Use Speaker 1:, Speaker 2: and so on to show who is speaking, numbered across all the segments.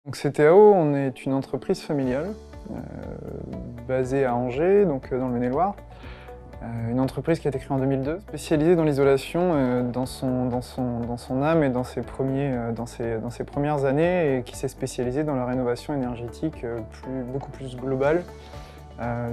Speaker 1: Donc CTAO, on est une entreprise familiale basée à Angers, donc dans le Maine-et-Loire. Une entreprise qui a été créée en 2002, spécialisée dans l'isolation dans son âme et dans ses premières années, et qui s'est spécialisée dans la rénovation énergétique beaucoup plus globale,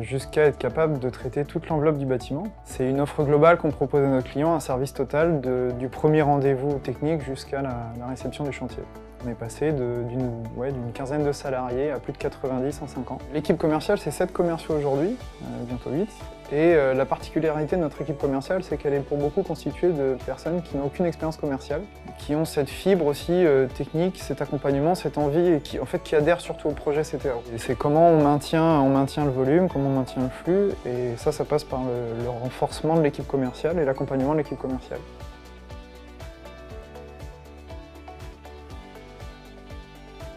Speaker 1: jusqu'à être capable de traiter toute l'enveloppe du bâtiment. C'est une offre globale qu'on propose à nos clients, un service total du premier rendez-vous technique jusqu'à la réception du chantier. On est passé d'une quinzaine de salariés à plus de 90 en 5 ans. L'équipe commerciale, c'est 7 commerciaux aujourd'hui, bientôt 8. Et la particularité de notre équipe commerciale, c'est qu'elle est pour beaucoup constituée de personnes qui n'ont aucune expérience commerciale, qui ont cette fibre aussi technique, cet accompagnement, cette envie, et qui adhèrent surtout au projet CTAO. Et c'est comment on maintient le volume, comment on maintient le flux, et ça passe par le renforcement de l'équipe commerciale et l'accompagnement de l'équipe commerciale.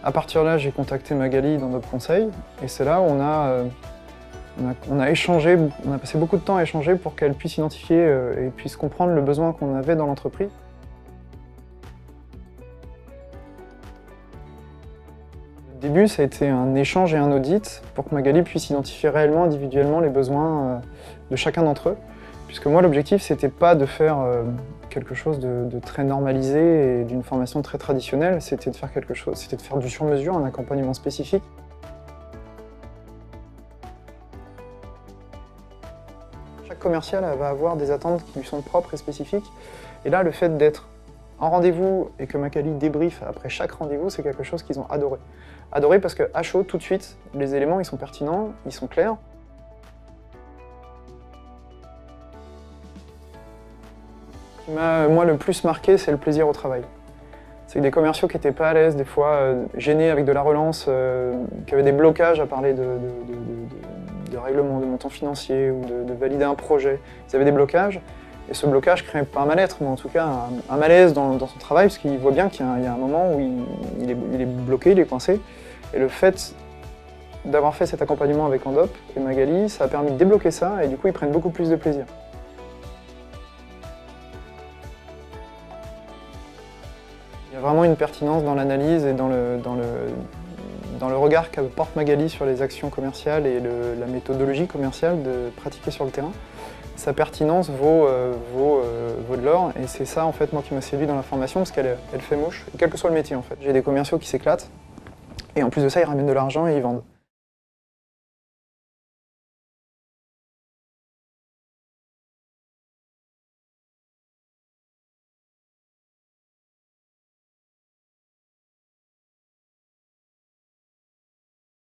Speaker 1: À partir de là, j'ai contacté Magali dans notre conseil, et c'est là où on a échangé, on a passé beaucoup de temps à échanger pour qu'elle puisse identifier et puisse comprendre le besoin qu'on avait dans l'entreprise. Au début, ça a été un échange et un audit pour que Magali puisse identifier réellement, individuellement, les besoins de chacun d'entre eux. Puisque moi, l'objectif, c'était pas de faire quelque chose de très normalisé et d'une formation très traditionnelle, c'était de faire c'était de faire du sur-mesure, un accompagnement spécifique. Chaque commercial va avoir des attentes qui lui sont propres et spécifiques. Et là, le fait d'être en rendez-vous et que Magali débriefe après chaque rendez-vous, c'est quelque chose qu'ils ont adoré. Adoré parce qu'à chaud, tout de suite, les éléments ils sont pertinents, ils sont clairs. Ce qui m'a, moi, le plus marqué, c'est le plaisir au travail. C'est que des commerciaux qui n'étaient pas à l'aise, des fois gênés avec de la relance, qui avaient des blocages à parler de règlement, de montant financier ou de valider un projet. Ils avaient des blocages, et ce blocage crée pas un mal-être, mais en tout cas un malaise dans son travail, parce qu'il voit bien qu'il y a un moment où il est bloqué, il est coincé. Et le fait d'avoir fait cet accompagnement avec Andop et Magali, ça a permis de débloquer ça, et du coup ils prennent beaucoup plus de plaisir. Il y a vraiment une pertinence dans l'analyse et dans le regard qu'apporte Magali sur les actions commerciales et la méthodologie commerciale de pratiquer sur le terrain. Sa pertinence vaut de l'or, et c'est ça en fait moi qui m'a séduit dans la formation, parce qu'elle fait mouche, quel que soit le métier en fait. J'ai des commerciaux qui s'éclatent, et en plus de ça ils ramènent de l'argent et ils vendent.